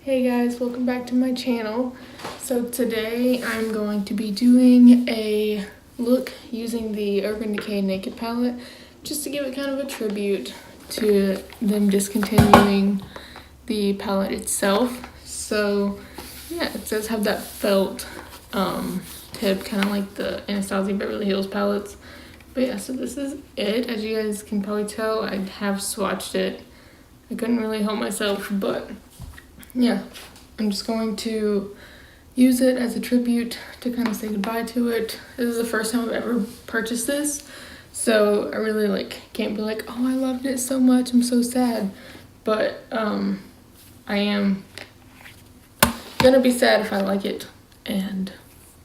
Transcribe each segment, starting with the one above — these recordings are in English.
Hey guys, welcome back to my channel. So today I'm going to be doing a look using the Urban Decay Naked palette just to give it kind of a tribute to them discontinuing the palette itself. So yeah, it does have that felt tip, kind of like the Anastasia Beverly Hills palettes. But yeah, so this is it. As you guys can probably tell, I have swatched it. I couldn't really help myself, but yeah, I'm just going to use it as a tribute to kind of say goodbye to it. This is the first time I've ever purchased this, so I really can't be like, oh, I loved it so much, I'm so sad. But I am gonna be sad if I like it and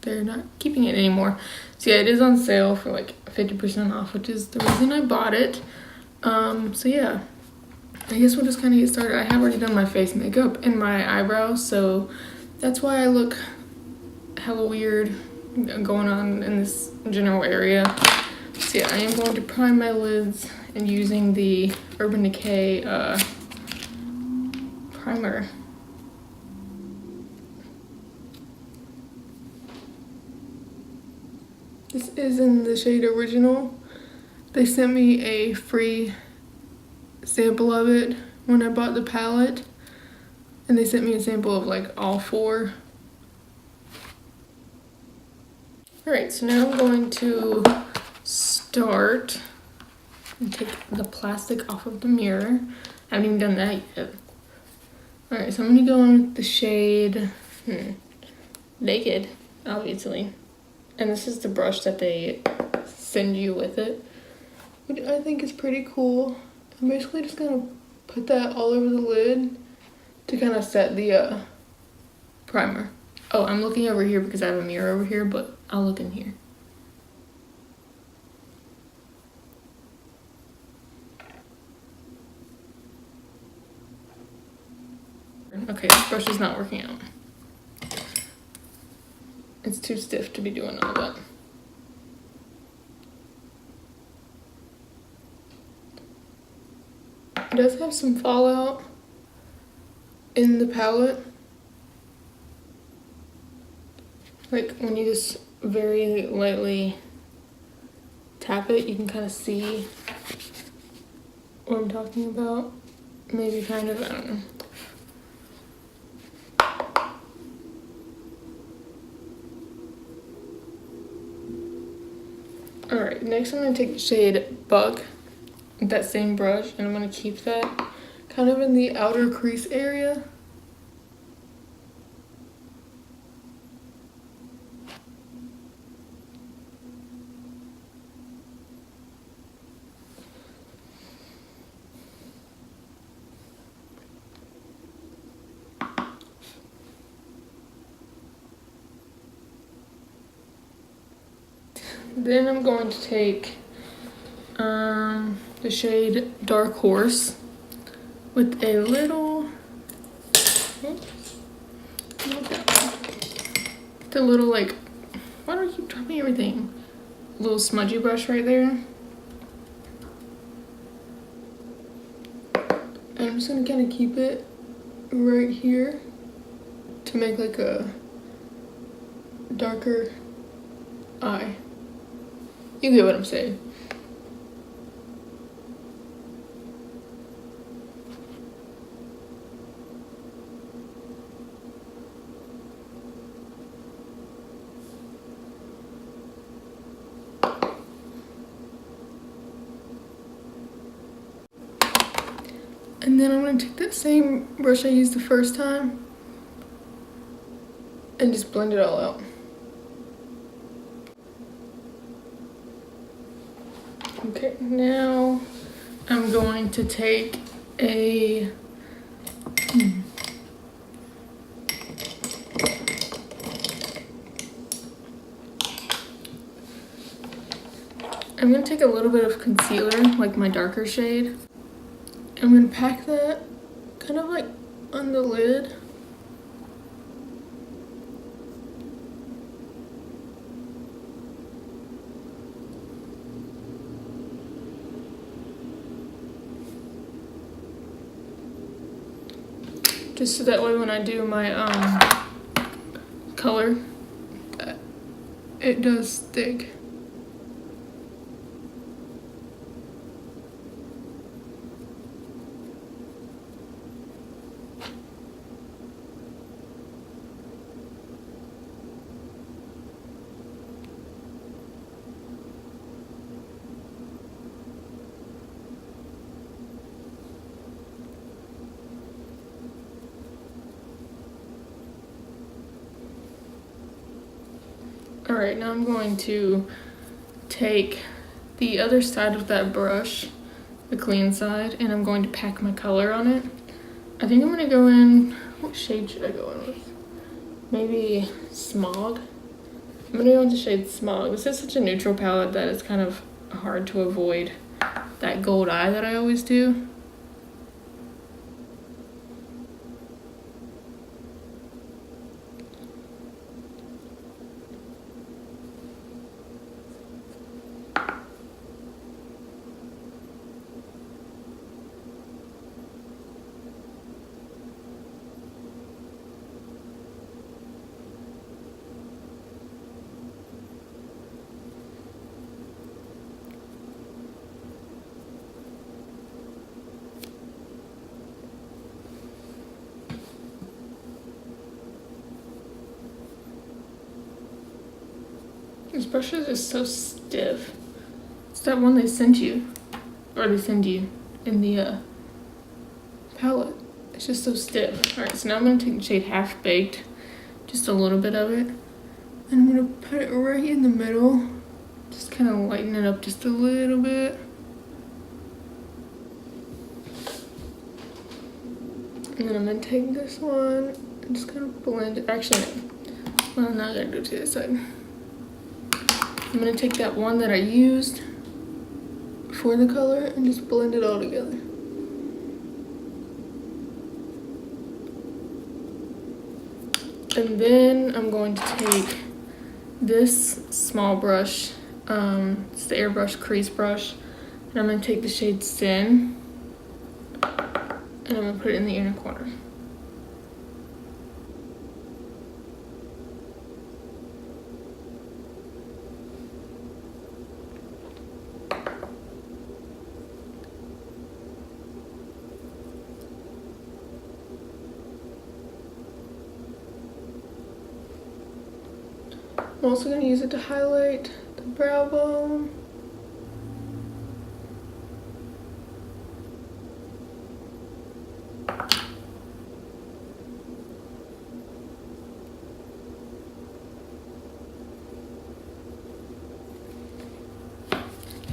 they're not keeping it anymore. So yeah, it is on sale for like 50% off, which is the reason I bought it. So yeah, I guess we'll just kind of get started. I have already done my face makeup and my eyebrows, so that's why I look hella weird going on in this general area. So yeah, I am going to prime my lids and using the Urban Decay primer. This is in the shade Original. They sent me a free sample of it when I bought the palette, and they sent me a sample of like all four. Alright, so now I'm going to start and take the plastic off of the mirror. I haven't even done that yet. Alright, so I'm going to go in with the shade Naked, obviously. And this is the brush that they send you with it, which I think is pretty cool. I'm basically just gonna put that all over the lid to kind of set the primer. Oh, I'm looking over here because I have a mirror over here, but I'll look in here. Okay, this brush is not working out. It's too stiff to be doing all that. It does have some fallout in the palette. Like when you just very lightly tap it, you can kind of see what I'm talking about. Maybe kind of, I don't know. Alright, next I'm going to take the shade Bug, that same brush, and I'm going to keep that kind of in the outer crease area. Then I'm going to take the shade Dark Horse with a little, like, why do I keep dropping everything? A little smudgy brush right there. And I'm just gonna kind of keep it right here to make like a darker eye. You get what I'm saying. And then I'm going to take that same brush I used the first time and just blend it all out. Okay, now I'm going to take a I'm going to take a little bit of concealer, like my darker shade. I'm going to pack that kind of like on the lid. just so that way when I do my color, it does stick. Alright, now I'm going to take the other side of that brush, the clean side, and I'm going to pack my color on it. I think I'm going to go in, what shade should I go in with? Maybe Smog? I'm going to go into shade Smog. This is such a neutral palette that it's kind of hard to avoid that gold eye that I always do. This brush is just so stiff. It's that one they sent you, or they send you in the palette. It's just so stiff. Alright, so now I'm going to take the shade Half Baked, just a little bit of it, and I'm going to put it right in the middle. Just kind of lighten it up just a little bit. And then I'm going to take this one and just kind of blend it. Actually, no. Well, now I got to do it to the other side. I'm going to take that one that I used for the color and just blend it all together. And then I'm going to take this small brush, it's the airbrush crease brush, and I'm going to take the shade Sin, and I'm going to put it in the inner corner. I'm also going to use it to highlight the brow bone.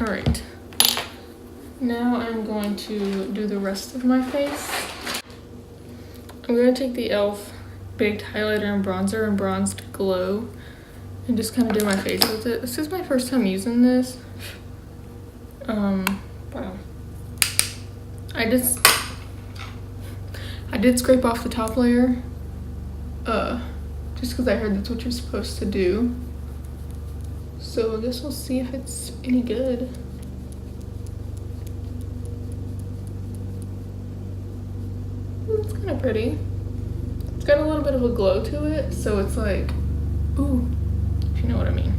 Alright, now I'm going to do the rest of my face. I'm going to take the e.l.f. Baked Highlighter and Bronzer and Bronzed Glow and just kind of do my face with it. This is my first time using this. Wow. I did scrape off the top layer, just because I heard that's what you're supposed to do. So I guess we'll see if it's any good. It's kind of pretty. It's got a little bit of a glow to it, so it's like, ooh, if you know what I mean.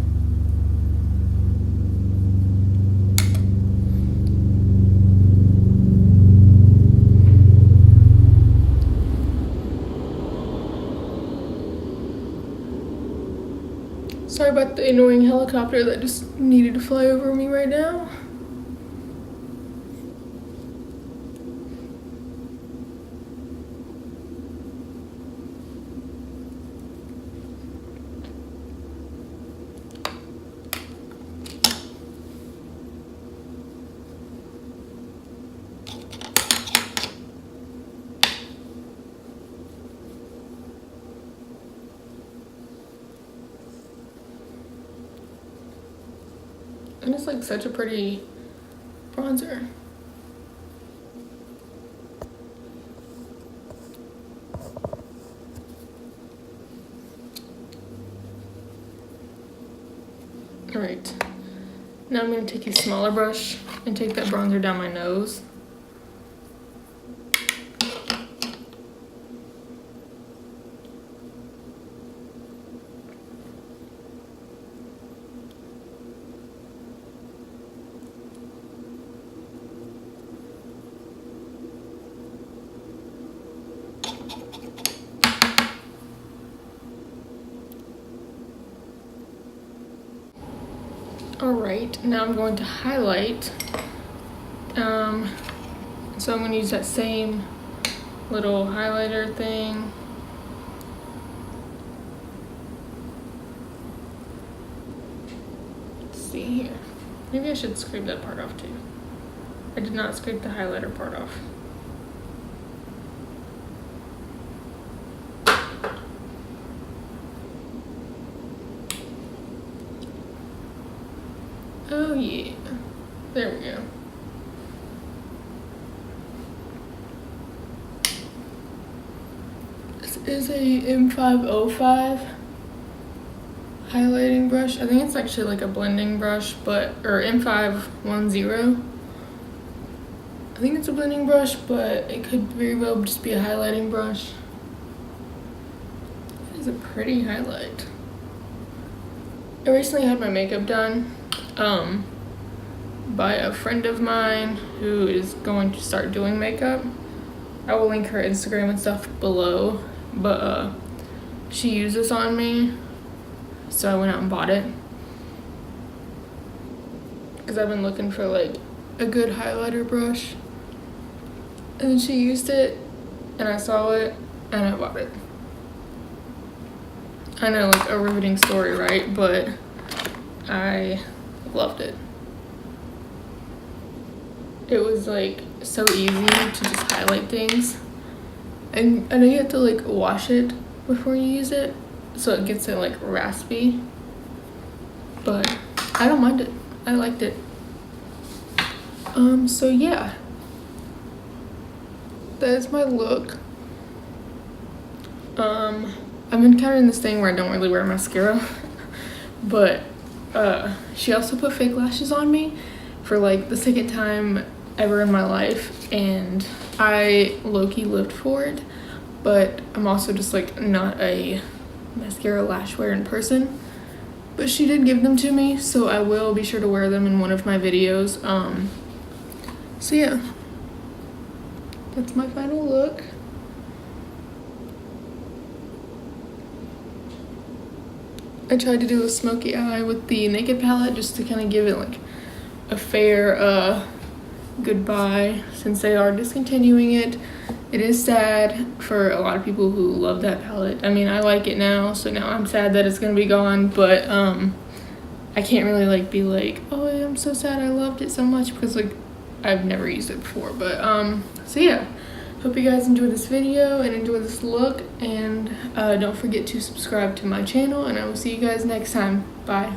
Sorry about the annoying helicopter that just needed to fly over me right now. And it's like such a pretty bronzer. Alright, now I'm going to take a smaller brush and take that bronzer down my nose. Alright, now I'm going to highlight. So I'm going to use that same little highlighter thing. Let's see here. Maybe I should scrape that part off too. I did not scrape the highlighter part off. Oh yeah, there we go. This is a M505 highlighting brush. I think it's actually like a blending brush, or M510. I think it's a blending brush, but it could very well just be a highlighting brush. It is a pretty highlight. I recently had my makeup done by a friend of mine who is going to start doing makeup. I will link her Instagram and stuff below, but she used this on me, so I went out and bought it because I've been looking for like a good highlighter brush, and then she used it and I saw it and I bought it. I know, like a riveting story, right? But I loved it. It was like so easy to just highlight things, and I know you have to like wash it before you use it so it gets it like raspy, but I don't mind it. I liked it. So yeah, that is my look. I've been kind of in this thing where I don't really wear mascara, but she also put fake lashes on me for like the second time ever in my life, and I low-key lived for it, but I'm also just like not a mascara lash wearing person. But she did give them to me, so I will be sure to wear them in one of my videos. So yeah, that's my final look. I tried to do a smoky eye with the Naked palette just to kind of give it like a fair goodbye, since they are discontinuing it. It is sad for a lot of people who love that palette. I mean, I like it now, so now I'm sad that it's gonna be gone, but I can't really like be like, oh, I'm so sad I loved it so much, because like I've never used it before. But so yeah, hope you guys enjoyed this video and enjoy this look, and don't forget to subscribe to my channel, and I will see you guys next time. Bye.